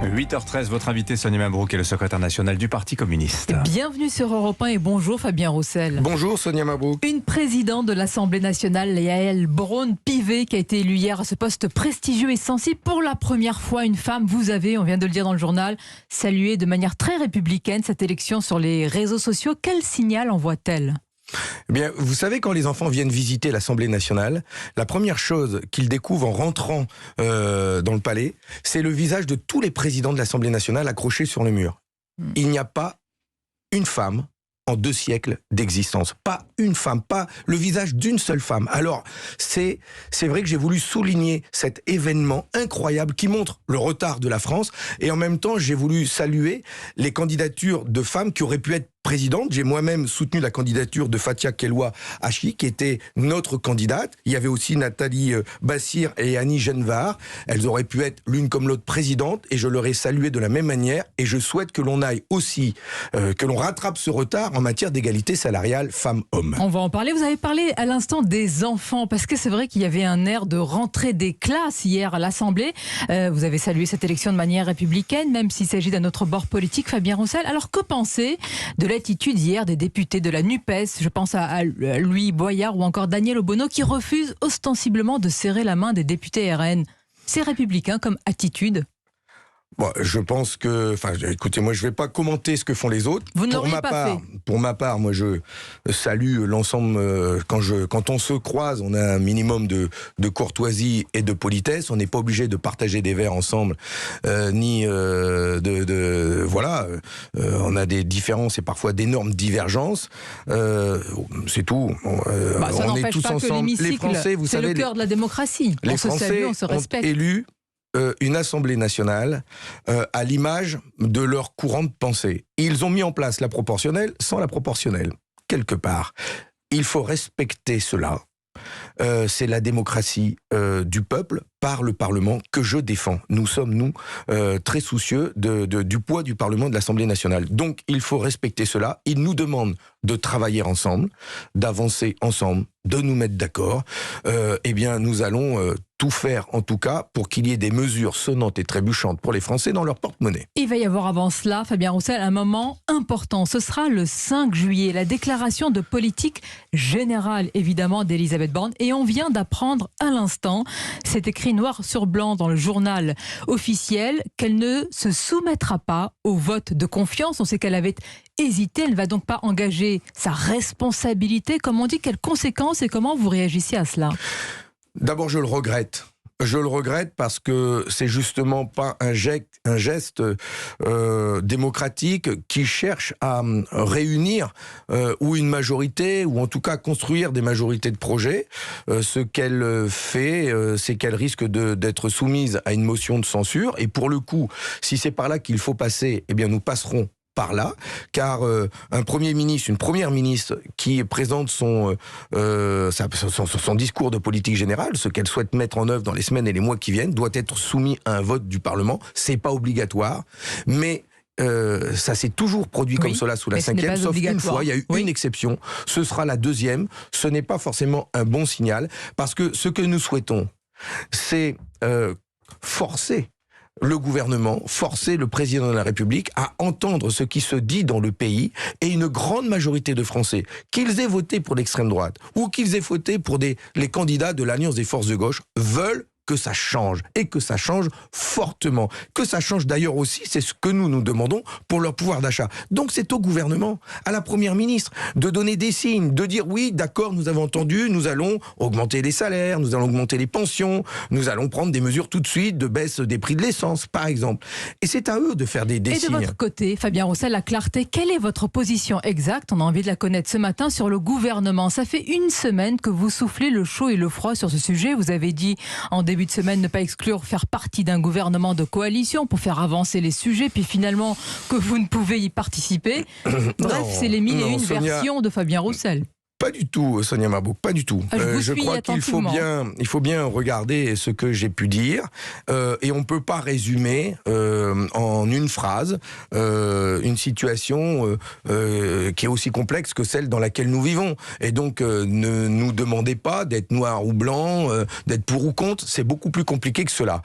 8h13, votre invité Sonia Mabrouk est le secrétaire national du Parti communiste. Bienvenue sur Europe 1 et bonjour Fabien Roussel. Bonjour Sonia Mabrouk. Une présidente de l'Assemblée nationale, Yaël Braun-Pivet, qui a été élue hier à ce poste prestigieux et sensible. Pour la première fois, une femme, vous avez, on vient de le dire dans le journal, salué de manière très républicaine cette élection sur les réseaux sociaux. Quel signal envoie-t-elle ? Eh bien, vous savez, quand les enfants viennent visiter l'Assemblée nationale, la première chose qu'ils découvrent en rentrant dans le palais, c'est le visage de tous les présidents de l'Assemblée nationale accrochés sur le mur. Il n'y a pas une femme en 2 siècles d'existence. Pas une femme, pas le visage d'une seule femme. Alors, c'est vrai que j'ai voulu souligner cet événement incroyable qui montre le retard de la France, et en même temps, j'ai voulu saluer les candidatures de femmes qui auraient pu être présidente. J'ai moi-même soutenu la candidature de Fatia Keloua Hachi, qui était notre candidate. Il y avait aussi Nathalie Bassir et Annie Genevard. Elles auraient pu être l'une comme l'autre présidente, et je leur ai salué de la même manière. Et je souhaite que l'on aille aussi, que l'on rattrape ce retard en matière d'égalité salariale femmes-hommes. On va en parler. Vous avez parlé à l'instant des enfants, parce que c'est vrai qu'il y avait un air de rentrée des classes hier à l'Assemblée. Vous avez salué cette élection de manière républicaine, même s'il s'agit d'un autre bord politique, Fabien Roussel. Alors que penser de l'attitude hier des députés de la NUPES, je pense à Louis Boyard ou encore Daniel Obono, qui refusent ostensiblement de serrer la main des députés RN. C'est républicain comme attitude? Bon, je pense que, écoutez, moi je ne vais pas commenter ce que font les autres. Vous ne l'auriez pas fait. Pour ma part, moi je salue l'ensemble. Quand on se croise, on a un minimum de courtoisie et de politesse. On n'est pas obligé de partager des verres ensemble, ni voilà. On a des différences et parfois d'énormes divergences. C'est tout. Ça on est n'empêche tous pas que ensemble. Les l'hémicycle, Français, vous c'est savez, le cœur de la démocratie. Les On se Français salue, on se respecte. ont élu une Assemblée nationale à l'image de leur courant de pensée. Ils ont mis en place la proportionnelle sans la proportionnelle, quelque part. Il faut respecter cela. C'est la démocratie du peuple par le Parlement que je défends. Nous sommes, très soucieux du poids du Parlement, de l'Assemblée nationale. Donc, il faut respecter cela. Ils nous demandent de travailler ensemble, d'avancer ensemble, de nous mettre d'accord. Eh bien, nous allons tout faire, en tout cas, pour qu'il y ait des mesures sonnantes et trébuchantes pour les Français dans leur porte-monnaie. Il va y avoir avant cela, Fabien Roussel, un moment important. Ce sera le 5 juillet, la déclaration de politique générale, évidemment, d'Elisabeth Borne. Et on vient d'apprendre à l'instant, c'est écrit noir sur blanc dans le journal officiel, qu'elle ne se soumettra pas au vote de confiance. On sait qu'elle avait hésité, elle ne va donc pas engager sa responsabilité. Comme on dit, quelles conséquences et comment vous réagissez à cela ? D'abord, je le regrette. Je le regrette parce que c'est justement pas un geste démocratique qui cherche à réunir ou une majorité, ou en tout cas construire des majorités de projets. Ce qu'elle fait, c'est qu'elle risque d'être soumise à une motion de censure. Et pour le coup, si c'est par là qu'il faut passer, eh bien nous passerons par là, car un Premier ministre, une Première ministre qui présente son discours de politique générale, ce qu'elle souhaite mettre en œuvre dans les semaines et les mois qui viennent, doit être soumis à un vote du Parlement. C'est pas obligatoire, mais ça s'est toujours produit comme cela sous la 5e, sauf une fois, il y a eu une exception, ce sera la 2e. Ce n'est pas forcément un bon signal, parce que ce que nous souhaitons, c'est forcer le gouvernement, forcer le président de la République à entendre ce qui se dit dans le pays, et une grande majorité de Français, qu'ils aient voté pour l'extrême droite ou qu'ils aient voté pour les candidats de l'Alliance des forces de gauche, veulent que ça change, et que ça change fortement. Que ça change d'ailleurs aussi, c'est ce que nous demandons pour leur pouvoir d'achat. Donc c'est au gouvernement, à la Première ministre, de donner des signes, de dire oui, d'accord, nous avons entendu, nous allons augmenter les salaires, nous allons augmenter les pensions, nous allons prendre des mesures tout de suite de baisse des prix de l'essence, par exemple. Et c'est à eux de faire des signes. Et de votre côté, Fabien Roussel, la clarté, quelle est votre position exacte? On a envie de la connaître ce matin sur le gouvernement. Ça fait une semaine que vous soufflez le chaud et le froid sur ce sujet. Vous avez dit en début de semaine ne pas exclure faire partie d'un gouvernement de coalition pour faire avancer les sujets, puis finalement que vous ne pouvez y participer. Bref, c'est les mille et une versions de Fabien Roussel. Pas du tout, Sonia Mabrouk, pas du tout. Je crois qu'il faut bien regarder ce que j'ai pu dire, et on ne peut pas résumer en une phrase une situation qui est aussi complexe que celle dans laquelle nous vivons. Et donc, ne nous demandez pas d'être noir ou blanc, d'être pour ou contre, c'est beaucoup plus compliqué que cela.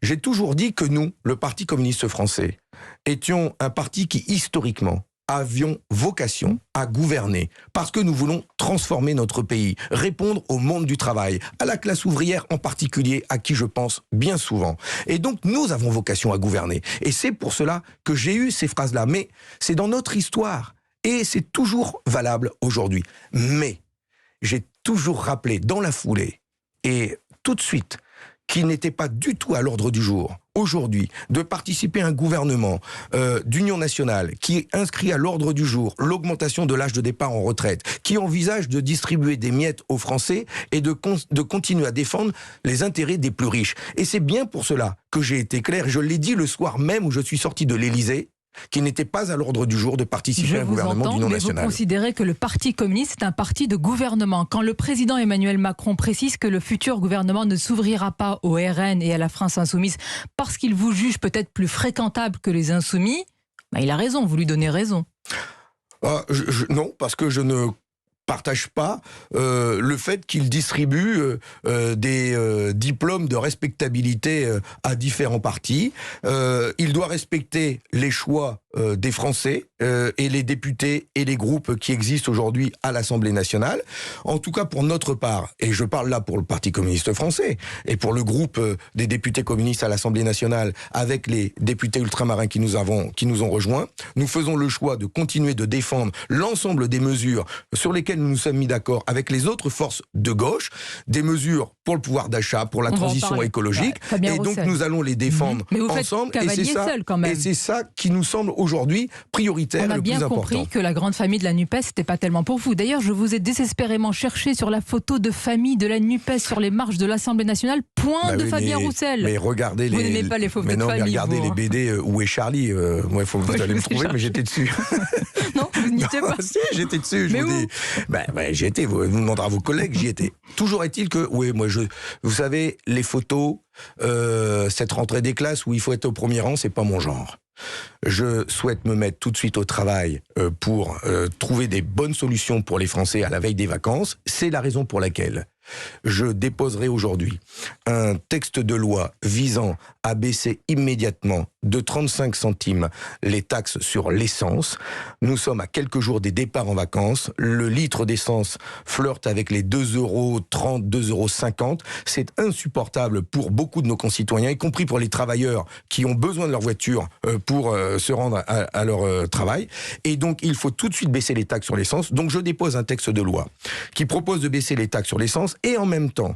J'ai toujours dit que nous, le Parti communiste français, étions un parti qui, historiquement, avions vocation à gouverner, parce que nous voulons transformer notre pays, répondre au monde du travail, à la classe ouvrière en particulier, à qui je pense bien souvent. Et donc, nous avons vocation à gouverner. Et c'est pour cela que j'ai eu ces phrases-là. Mais c'est dans notre histoire, et c'est toujours valable aujourd'hui. Mais j'ai toujours rappelé dans la foulée, et tout de suite, qu'il n'était pas du tout à l'ordre du jour, aujourd'hui, de participer à un gouvernement d'union nationale qui inscrit à l'ordre du jour l'augmentation de l'âge de départ en retraite, qui envisage de distribuer des miettes aux Français et de continuer à défendre les intérêts des plus riches. Et c'est bien pour cela que j'ai été clair, je l'ai dit le soir même où je suis sorti de l'Élysée, qui n'était pas à l'ordre du jour de participer à un gouvernement d'union nationale. Vous considérez que le Parti communiste est un parti de gouvernement. Quand le président Emmanuel Macron précise que le futur gouvernement ne s'ouvrira pas au RN et à la France insoumise parce qu'il vous juge peut-être plus fréquentable que les insoumis, il a raison, vous lui donnez raison. Non, parce que je ne partage pas le fait qu'il distribue des diplômes de respectabilité à différents partis. Il doit respecter les choix des Français et les députés et les groupes qui existent aujourd'hui à l'Assemblée nationale. En tout cas, pour notre part, et je parle là pour le Parti communiste français, et pour le groupe des députés communistes à l'Assemblée nationale, avec les députés ultramarins qui nous ont rejoints, nous faisons le choix de continuer de défendre l'ensemble des mesures sur lesquelles nous nous sommes mis d'accord avec les autres forces de gauche, des mesures pour le pouvoir d'achat, pour la transition écologique, et donc nous allons les défendre ensemble, et c'est ça qui nous semble aujourd'hui prioritaire et le plus important. On a bien compris que la grande famille de la NUPES, c'était pas tellement pour vous. D'ailleurs, je vous ai désespérément cherché sur la photo de famille de la NUPES sur les marches de l'Assemblée nationale, de Fabien Roussel. Mais regardez vous n'aimez pas les photos de famille. Mais regardez les BD Où est Charlie. Moi, vous allez me trouver, mais j'étais dessus. Non, vous n'y étiez pas. Si, j'étais dessus. Je vous dis. J'y étais. Vous demanderez à vos collègues, j'y étais. Toujours est-il que, vous savez, les photos, cette rentrée des classes où il faut être au premier rang, c'est pas mon genre. Je souhaite me mettre tout de suite au travail pour trouver des bonnes solutions pour les Français à la veille des vacances. C'est la raison pour laquelle je déposerai aujourd'hui un texte de loi visant à baisser immédiatement de 35 centimes les taxes sur l'essence. Nous sommes à quelques jours des départs en vacances. Le litre d'essence flirte avec les 2,30 €, 2,50 €. C'est insupportable pour beaucoup de nos concitoyens, y compris pour les travailleurs qui ont besoin de leur voiture pour se rendre à leur travail. Et donc, il faut tout de suite baisser les taxes sur l'essence. Donc, je dépose un texte de loi qui propose de baisser les taxes sur l'essence et en même temps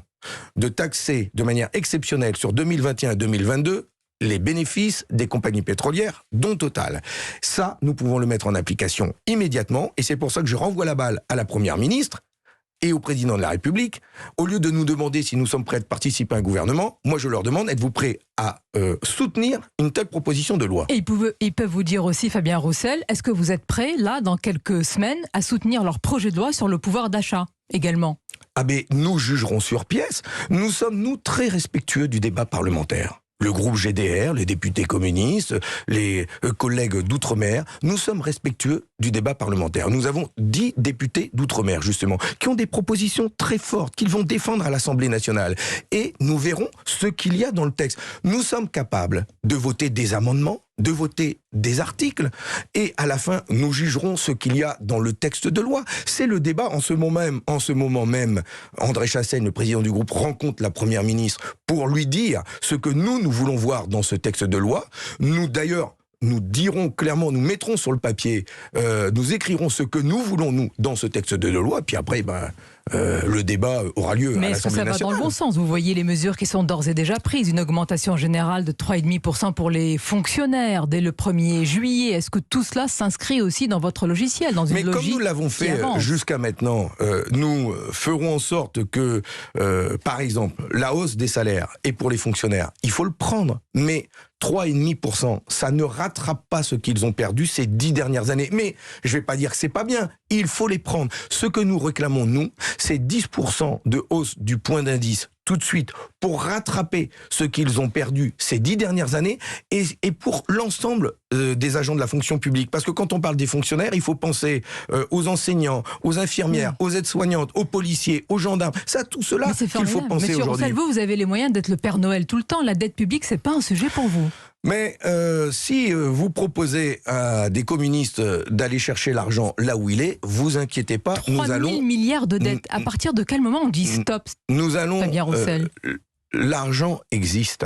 de taxer de manière exceptionnelle sur 2021 et 2022 les bénéfices des compagnies pétrolières, dont Total. Ça, nous pouvons le mettre en application immédiatement, et c'est pour ça que je renvoie la balle à la Première ministre et au Président de la République. Au lieu de nous demander si nous sommes prêts à participer à un gouvernement, moi je leur demande, êtes-vous prêts à soutenir une telle proposition de loi? Et ils peuvent vous dire aussi, Fabien Roussel, est-ce que vous êtes prêts, là, dans quelques semaines, à soutenir leur projet de loi sur le pouvoir d'achat, également? Nous jugerons sur pièce. Nous sommes, nous, très respectueux du débat parlementaire. Le groupe GDR, les députés communistes, les collègues d'outre-mer, nous sommes respectueux du débat parlementaire. Nous avons 10 députés d'outre-mer, justement, qui ont des propositions très fortes, qu'ils vont défendre à l'Assemblée nationale. Et nous verrons ce qu'il y a dans le texte. Nous sommes capables de voter des amendements, de voter des articles, et à la fin, nous jugerons ce qu'il y a dans le texte de loi. C'est le débat en ce moment même. André Chassaigne, le président du groupe, rencontre la Première ministre pour lui dire ce que nous voulons voir dans ce texte de loi. Nous, d'ailleurs, nous dirons clairement, nous mettrons sur le papier, nous écrirons ce que nous voulons, nous, dans ce texte de loi, puis après, le débat aura lieu à l'Assemblée nationale. Mais est-ce que ça va dans le bon sens? Vous voyez les mesures qui sont d'ores et déjà prises, une augmentation générale de 3,5% pour les fonctionnaires dès le 1er juillet. Est-ce que tout cela s'inscrit aussi dans votre logiciel, dans une logique? Mais comme nous l'avons fait jusqu'à maintenant, nous ferons en sorte que, par exemple, la hausse des salaires, et pour les fonctionnaires, il faut le prendre, mais 3,5%, ça ne rattrape pas ce qu'ils ont perdu ces 10 dernières années. Mais je ne vais pas dire que c'est pas bien, il faut les prendre. Ce que nous réclamons, nous, c'est 10% de hausse du point d'indice tout de suite pour rattraper ce qu'ils ont perdu ces 10 dernières années et pour l'ensemble des agents de la fonction publique. Parce que quand on parle des fonctionnaires, il faut penser aux enseignants, aux infirmières, aux aides-soignantes, aux policiers, aux gendarmes. Ça, tout cela qu'il faut penser aujourd'hui. Monsieur Roussel, vous avez les moyens d'être le Père Noël tout le temps. La dette publique, c'est pas un sujet pour vous. Mais si vous proposez à des communistes d'aller chercher l'argent là où il est, vous inquiétez pas, nous allons... 3 000 milliards de dettes. À partir de quel moment on dit stop? Nous allons... Fabien Roussel. L'argent existe.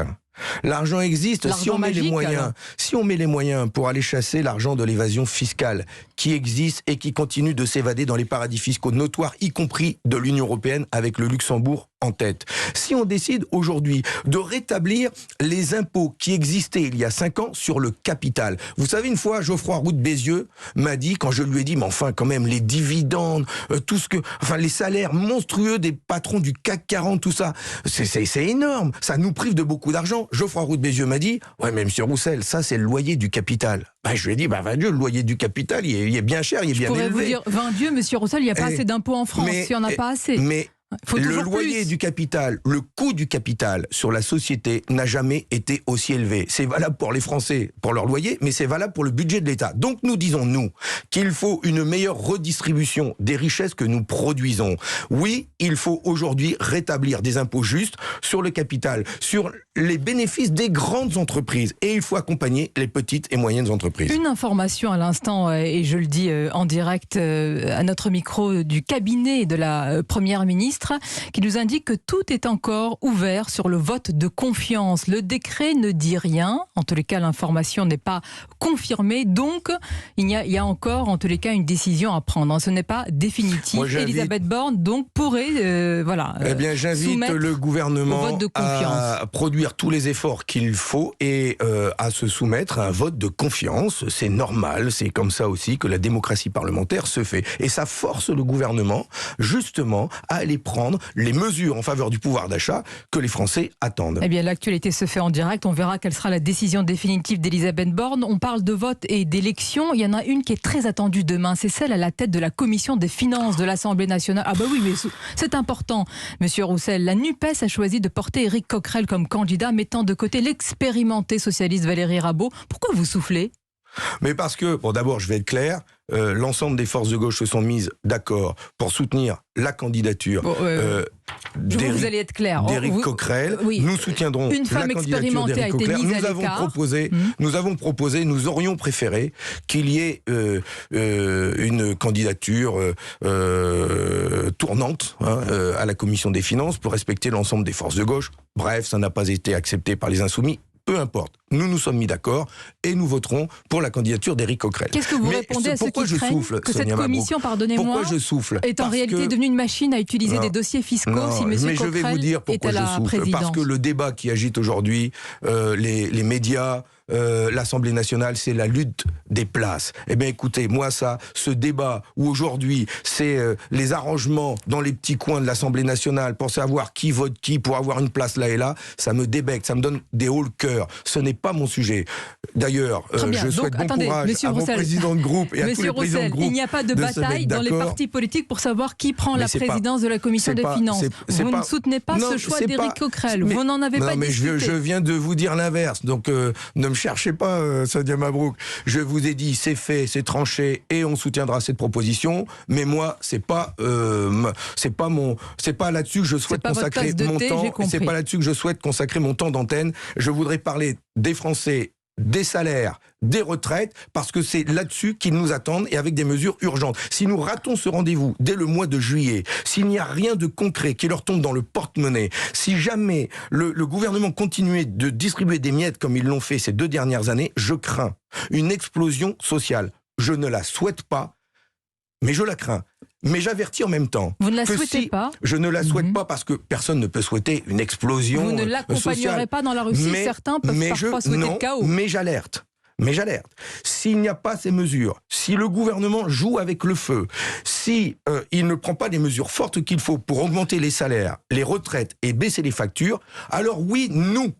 L'argent existe si on met les moyens. Si on met les moyens pour aller chasser l'argent de l'évasion fiscale qui existe et qui continue de s'évader dans les paradis fiscaux notoires, y compris de l'Union européenne avec le Luxembourg en tête. Si on décide aujourd'hui de rétablir les impôts qui existaient il y a 5 ans sur le capital. Vous savez, une fois, Geoffroy Roux de Bézieux m'a dit, quand je lui ai dit, mais enfin, quand même, les dividendes, les salaires monstrueux des patrons du CAC 40, tout ça, c'est énorme. Ça nous prive de beaucoup d'argent. Geoffroy Roux de Bézieux m'a dit, ouais, mais monsieur Roussel, ça, c'est le loyer du capital. Je lui ai dit, va Dieu, le loyer du capital, il est bien cher, il est bien élevé. Je pourrais vous dire, 20 Dieu, monsieur Roussel, il n'y a pas assez d'impôts en France, il n'y en a pas assez. Mais le loyer du capital, le coût du capital sur la société n'a jamais été aussi élevé. C'est valable pour les Français, pour leur loyer, mais c'est valable pour le budget de l'État. Donc nous disons, nous, qu'il faut une meilleure redistribution des richesses que nous produisons. Oui, il faut aujourd'hui rétablir des impôts justes sur le capital, sur les bénéfices des grandes entreprises. Et il faut accompagner les petites et moyennes entreprises. Une information à l'instant, et je le dis en direct à notre micro du cabinet de la Première ministre, qui nous indique que tout est encore ouvert sur le vote de confiance. Le décret ne dit rien. En tous les cas, l'information n'est pas confirmée. Donc, il y a encore, en tous les cas, une décision à prendre. Ce n'est pas définitif. Elisabeth Borne, donc, pourrait j'invite le gouvernement à produire tous les efforts qu'il faut et à se soumettre à un vote de confiance. C'est normal. C'est comme ça aussi que la démocratie parlementaire se fait. Et ça force le gouvernement, justement, à aller prendre les mesures en faveur du pouvoir d'achat que les Français attendent. Eh bien, l'actualité se fait en direct. On verra quelle sera la décision définitive d'Elisabeth Borne. On parle de vote et d'élection. Il y en a une qui est très attendue demain. C'est celle à la tête de la commission des finances de l'Assemblée nationale. Ah bah oui, mais c'est important, monsieur Roussel. La NUPES a choisi de porter Éric Coquerel comme candidat, mettant de côté l'expérimenté socialiste Valérie Rabault. Pourquoi vous soufflez ? Mais parce que, d'abord, je vais être clair, l'ensemble des forces de gauche se sont mises d'accord pour soutenir la candidature d'Éric Coquerel. Oui. Nous soutiendrons la candidature d'Éric Coquerel. Nous avons proposé, nous aurions préféré qu'il y ait une candidature tournante à la commission des finances pour respecter l'ensemble des forces de gauche. Bref, ça n'a pas été accepté par les Insoumis. Peu importe, nous nous sommes mis d'accord et nous voterons pour la candidature d'Éric Coquerel. Qu'est-ce que vous répondez à ceux qui craignent que cette commission, pardonnez-moi, est en réalité devenue une machine à utiliser des dossiers fiscaux si M. Coquerel je vais vous dire pourquoi je souffle. Parce que le débat qui agite aujourd'hui les médias, l'Assemblée nationale, c'est la lutte des places. Eh bien écoutez, moi ce débat où aujourd'hui c'est les arrangements dans les petits coins de l'Assemblée nationale pour savoir qui vote qui pour avoir une place là et là, ça me débecte, ça me donne des hauts le cœur. Ce n'est pas mon sujet. D'ailleurs, je souhaite bon courage à mon président de groupe et à tous les présidents de groupe. Il n'y a pas de bataille dans les partis politiques pour savoir qui prend la présidence de la commission des finances. Vous ne soutenez pas ce choix d'Éric Coquerel. Vous n'en avez pas discuté. Je viens de vous dire l'inverse. Donc ne me cherchez pas, Sonia Mabrouk. Je vous ai dit, c'est fait, c'est tranché, et on soutiendra cette proposition. Mais moi, c'est pas là-dessus que je souhaite consacrer mon temps. C'est pas là-dessus que je souhaite consacrer mon temps d'antenne. Je voudrais parler des Français, des salaires, des retraites, parce que c'est là-dessus qu'ils nous attendent et avec des mesures urgentes. Si nous ratons ce rendez-vous dès le mois de juillet, s'il n'y a rien de concret qui leur tombe dans le porte-monnaie, si jamais le gouvernement continuait de distribuer des miettes comme ils l'ont fait ces 2 dernières années, je crains une explosion sociale. Je ne la souhaite pas, mais je la crains. Mais j'avertis en même temps. Vous ne la souhaitez pas ? Je ne la souhaite pas parce que personne ne peut souhaiter une explosion sociale. Vous ne l'accompagnerez pas dans la Russie, certains peuvent parfois souhaiter le chaos. Mais j'alerte. S'il n'y a pas ces mesures, si le gouvernement joue avec le feu, si il ne prend pas les mesures fortes qu'il faut pour augmenter les salaires, les retraites et baisser les factures, alors oui, nous,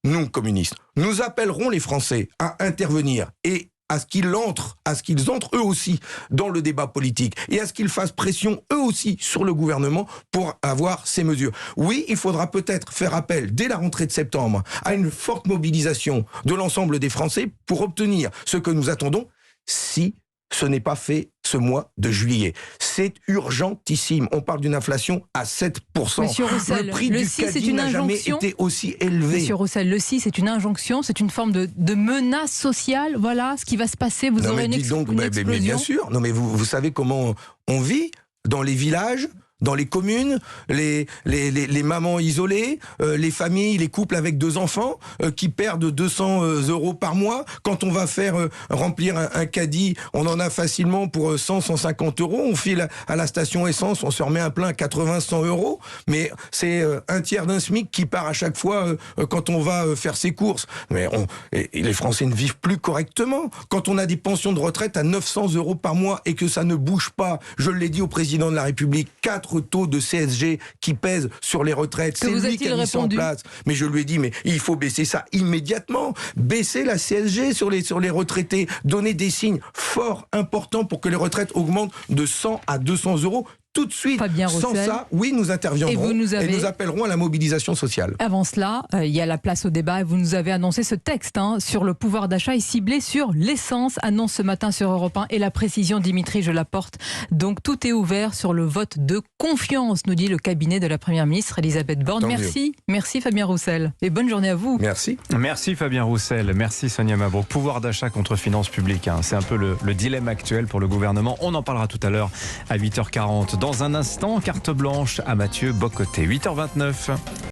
nous, communistes, nous appellerons les Français à intervenir et à ce qu'ils entrent eux aussi dans le débat politique et à ce qu'ils fassent pression eux aussi sur le gouvernement pour avoir ces mesures. Oui, il faudra peut-être faire appel dès la rentrée de septembre à une forte mobilisation de l'ensemble des Français pour obtenir ce que nous attendons si ce n'est pas fait ce mois de juillet. C'est urgentissime. On parle d'une inflation à 7%. Monsieur Roussel, le prix du caddie n'a jamais été aussi élevé. Monsieur Roussel, le si, c'est une injonction, c'est une forme de menace sociale. Voilà ce qui va se passer. Vous aurez une explosion. Mais bien sûr. Non, mais vous savez comment on vit dans les villages, dans les communes, les mamans isolées, les familles, les couples avec 2 enfants qui perdent 200 € par mois. Quand on va faire remplir un caddie, on en a facilement pour 100-150 €. On file à la station essence, on se remet un plein à 80-100 €. Mais c'est un tiers d'un SMIC qui part à chaque fois quand on va faire ses courses. Mais les Français ne vivent plus correctement. Quand on a des pensions de retraite à 900 € par mois et que ça ne bouge pas, je l'ai dit au président de la République, 4 taux de CSG qui pèsent sur les retraites. C'est lui qui a mis ça en place. Mais je lui ai dit, mais il faut baisser ça immédiatement. Baisser la CSG sur les retraités. Donner des signes forts, importants pour que les retraites augmentent de 100 à 200 € tout de suite. Fabien Roussel. Sans ça, oui, nous interviendrons et nous appellerons à la mobilisation sociale. Avant cela, il y a la place au débat et vous nous avez annoncé ce texte sur le pouvoir d'achat est ciblé sur l'essence, annonce ce matin sur Europe 1 et la précision Dimitri, je la porte. Donc tout est ouvert sur le vote de confiance, nous dit le cabinet de la Première ministre Elisabeth Borne. Merci Fabien Roussel et bonne journée à vous. Merci. Merci Fabien Roussel, merci Sonia Mabrouk. Pouvoir d'achat contre finances publiques, c'est un peu le dilemme actuel pour le gouvernement. On en parlera tout à l'heure à 8h40. Dans un instant, carte blanche à Mathieu Bocoté. 8h29.